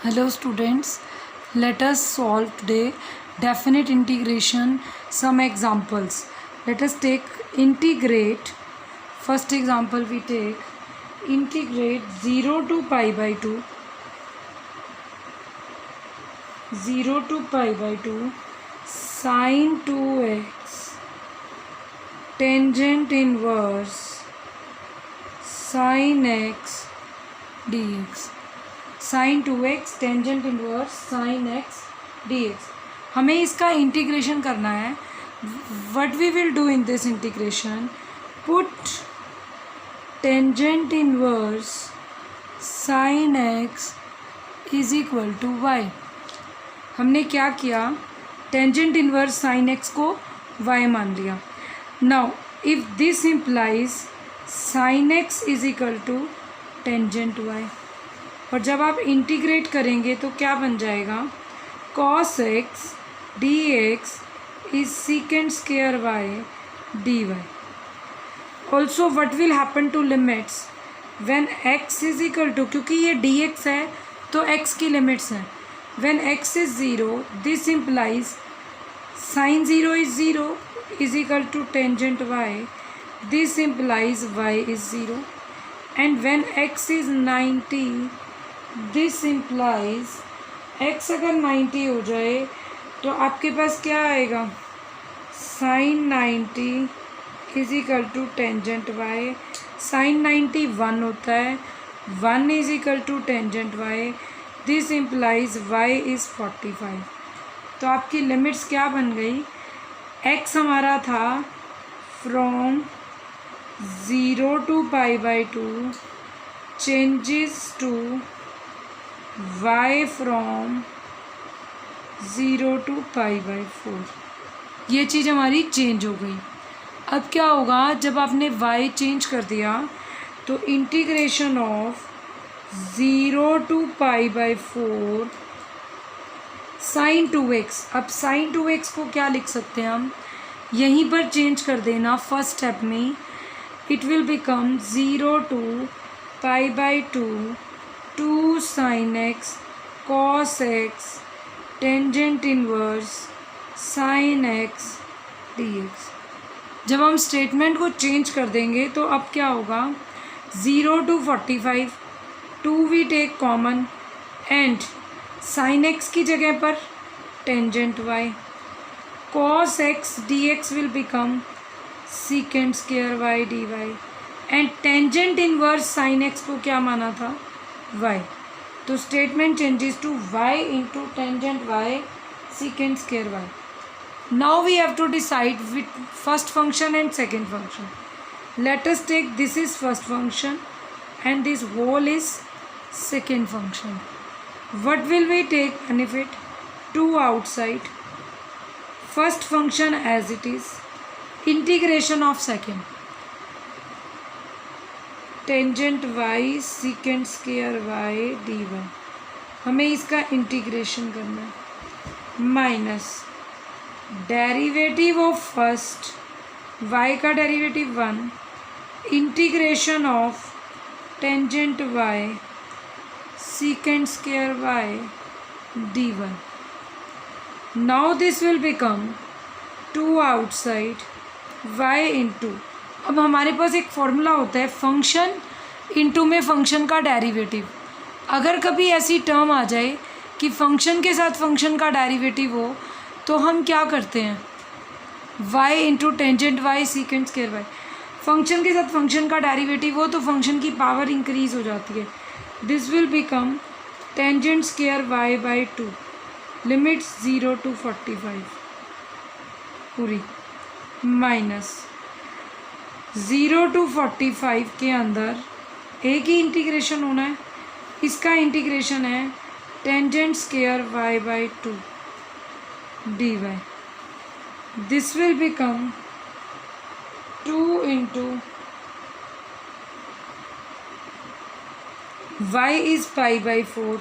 Hello students, let us solve today definite integration some examples. Let us take integrate. First example we take integrate 0 to pi by 2 sine 2x tangent inverse sin x dx. Sine 2x tangent inverse sine x dx. हमें इसका integration करना है. What we will do in this integration, put tangent inverse sine x is equal to y. हमने क्या किया, टेंजेंट inverse sine x को y मान लिया. Now if this implies sine x is equal to tangent y. और जब आप इंटीग्रेट करेंगे तो क्या बन जाएगा, cos x dx is secant square y dy. Also what will happen to limits when x is equal to, क्योंकि ये dx है तो x की लिमिट्स हैं. When x is 0 this implies sine 0 is 0 is equal to tangent y. This implies y is 0. And when x is 90 this implies x अगर 90 हो जाए तो आपके पास क्या आएगा, sine 90 is equal to tangent y. Sine 90 1 होता है, 1 is equal to tangent y. This implies y is 45. तो आपकी लिमिट्स क्या बन गई, x हमारा था from 0 to pi by 2 changes to y from 0 to pi by 4. ये चीज़ हमारी चेंज हो गई. अब क्या होगा, जब आपने y चेंज कर दिया तो integration of 0 to pi by 4 sine 2x. अब साइन 2x को क्या लिख सकते हैं हम, यहीं पर चेंज कर देना फर्स्ट स्टेप में. It will become 0 to pi by 2 2 sin x cos x tangent inverse sin x dx. जब हम स्टेटमेंट को चेंज कर देंगे तो अब क्या होगा, 0 to 45 2 we take common and sin x की जगह पर tangent y. cos x dx will become secant square y dy. And tangent inverse sin x को क्या माना था, y. तो statement changes to y into tangent y secant square y. Now we have to decide with first function and second function. Let us take this is first function and this whole is second function. What will we take benefit, 2 outside, first function as it is, integration of second tangent y secant square y dy. हमें इसका integration करना है, minus derivative of first y का derivative 1 integration of tangent y secant square y dy. Now this will become 2 outside y into. अब हमारे पास एक formula होता है फंक्शन इनटू में फंक्शन का डेरिवेटिव. अगर कभी ऐसी टर्म आ जाए कि फंक्शन के साथ फंक्शन का डेरिवेटिव हो तो हम क्या करते हैं, y into tangent y secant square y. Function के साथ फंक्शन का डेरिवेटिव हो तो फंक्शन की पावर इंक्रीज हो जाती है. This will become tangent square y by 2. Limits 0 to 45 पूरी, माइनस 0 टू 45 के अंदर एक ही इंटीग्रेशन होना है. इसका इंटीग्रेशन है tangent square y by 2 dy. This will become 2 into y is pi by 4.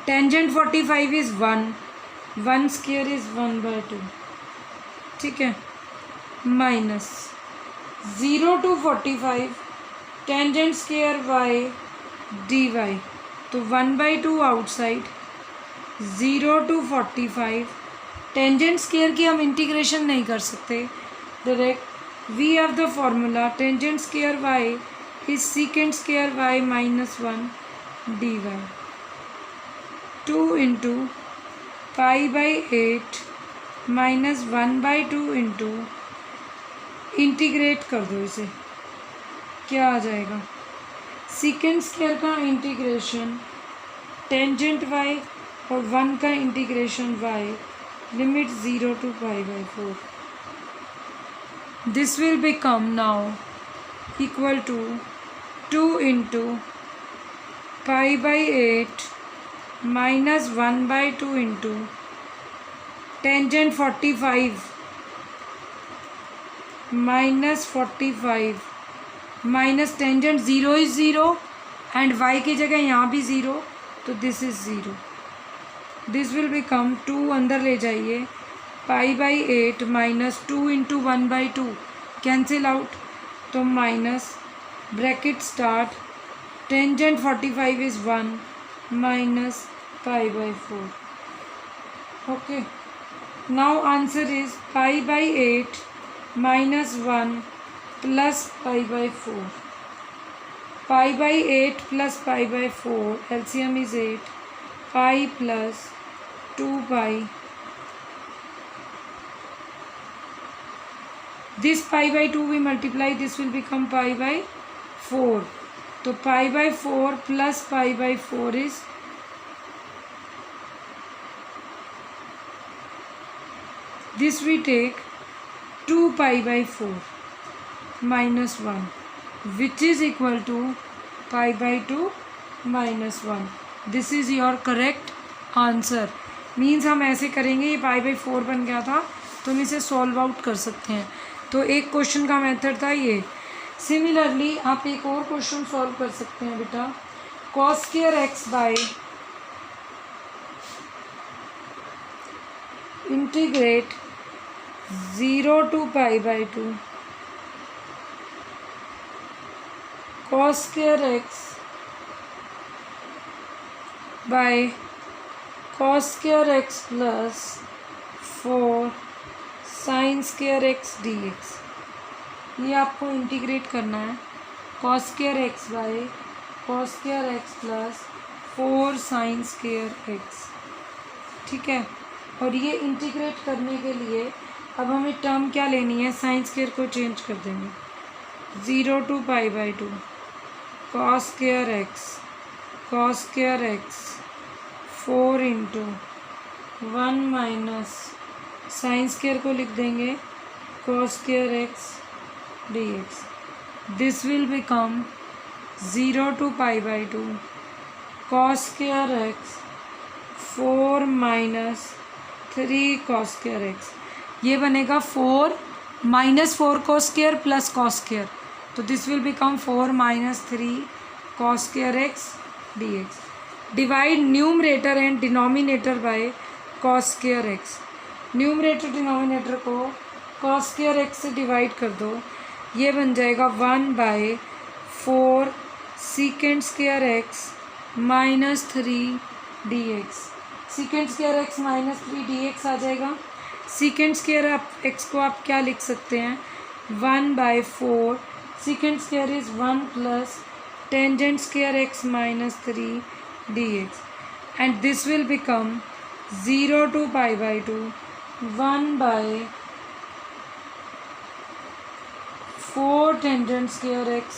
Tangent 45 is 1 square is 1 by 2. ठीक है, minus 0 to 45 tangent square y dy. तो 1/2 आउटसाइड, 0 to 45। टेंजेंट स्क्वायर की हम इंटीग्रेशन नहीं कर सकते direct. We have the formula tangent square Y is secant square Y -1 dy। 2 into π/8 -1/2 into, integrate कर दो इसे, क्या आ जाएगा? सीकेंट स्क्वायर का इंटीग्रेशन टेंजेंट वाई और 1 का integration Y, limit 0 to π/4। This will become now equal to 2 into π/8 -1/2 into tangent 45 -45 minus tangent 0 is 0 and y की जगह यहाँ भी 0, तो this is 0। This will become 2, अंदर ले जाइए, π/8 -2 इंटू 1/2 कैंसिल आउट, तो minus bracket start, tangent 45 is 1 minus π/4। Okay, now answer is π/8 -1 plus π/4। π/8 plus π/4 LCM is 8, pi plus 2 pi। This π/2 we multiply, this will become π/4। तो π/4 plus π/4 is this we take 2 π/4 minus 1 which is equal to π/2 minus 1। This is your correct answer. Means हम ऐसे करेंगे, ये π/4 बन गया था तो हम इसे सॉल्व आउट कर सकते हैं। तो एक क्वेश्चन का मेथड था ये। सिमिलरली आप एक और क्वेश्चन सॉल्व कर सकते हैं बेटा। cos square x by integrate 0 to π/2 cos square x by cos square x plus 4 sin square x dx। ये आपको इंटीग्रेट करना है, cos square x by cos square x plus 4 sin square x, ठीक है। और ये इंटीग्रेट करने के लिए अब हमें टर्म क्या लेनी है, साइन स्क्वायर को चेंज कर देंगे, 0 to π/2 cos square x 4 into 1 minus sine square को लिख देंगे cos square x dx। This will become 0 to π/2 cos square x 4 minus 3 cos square x। ये बनेगा 4 minus 4 cos square plus cos square, तो this will become 4 minus 3 cos square x dx। Divide numerator and denominator by cos square x। Numerator denominator को cos square x से divide कर दो, ये बन जाएगा 1/4 secant square x minus 3 dx। secant square x minus 3 dx आ जाएगा। secant square x को आप क्या लिख सकते हैं, 1/4 secant square is 1 plus tangent square x minus 3 dx, and this will become 0 to π/2 1/4 tangent square x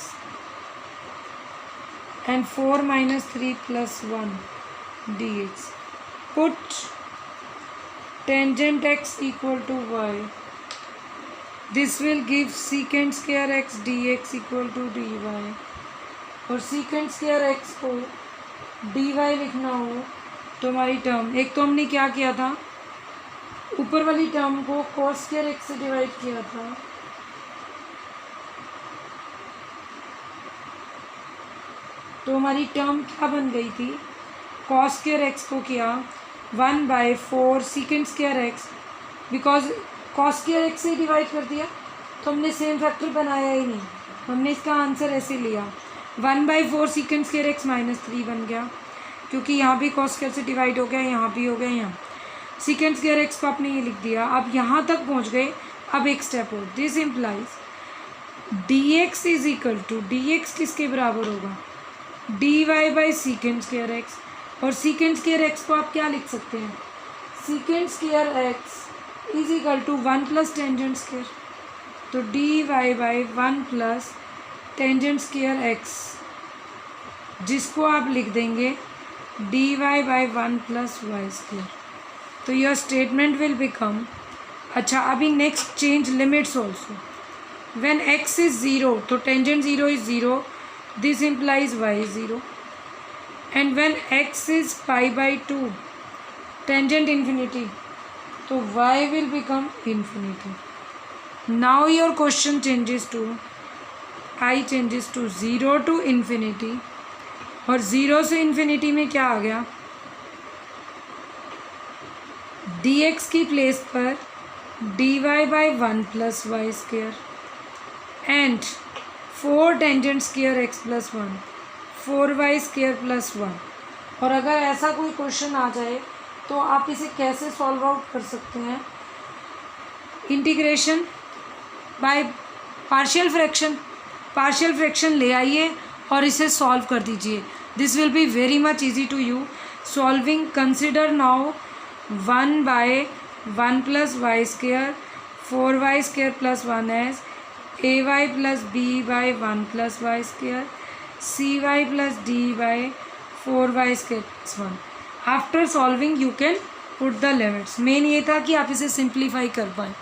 and 4 minus 3 plus 1 dx। Put tangent x equal to y, this will give secant square x dx equal to dy। और secant square x को dy लिखना हो तो हमारी term, एक तो हमने क्या किया था, ऊपर वाली टर्म को cos square x से डिवाइड किया था, तो हमारी टर्म क्या बन गई थी, cos square x को किया 1/4 secant square x, because cos square x से डिवाइड कर दिया तो हमने सेम फैक्टर बनाया ही नहीं, हमने इसका आंसर ऐसे लिया 1/4 secant square x माइनस 3 बन गया। क्योंकि यहाँ भी कॉस स्क्वायर से डिवाइड हो गया, यहाँ भी हो गया, यहाँ सीकेंड स्क्वायर एक्स को आपने ये लिख दिया। अब यहाँ तक पहुँच गए। अब एक स्टेप और, this implies d x is equal to, d x किसके बराबर होगा, d Y by secant square x. और सीकेंड स्क्वायर एक्स को आप क्या लिख सकते हैं, secant square X is equal to 1 plus tangent square. तो D Y by 1 plus tangent square X, जिसको आप लिख देंगे D Y by 1 plus Y square. तो योर स्टेटमेंट विल बिकम, अच्छा अभी next change limits also. When X is 0 तो tangent 0 is 0, this implies Y is 0। And when X is pi by 2 tangent infinity, तो Y will become infinity. Now your question changes to, I changes to 0 to infinity, और 0 से infinity में क्या आ गया, d x की place पर d Y by 1 plus Y square and 4 tangent square x plus 1, 4 y square plus 1। और अगर ऐसा कोई क्वेश्चन आ जाए तो आप इसे कैसे सॉल्व आउट कर सकते हैं, integration by partial fraction, partial fraction ले आइए और इसे सॉल्व कर दीजिए। This will be very much easy to you solving. Consider now 1 by 1 plus Y square 4 y square plus 1 as A y plus B by 1 plus Y square C y plus D by 4 y square plus 1। After solving you can put the limits. मेन ये था कि आप इसे simplify कर पाएँ।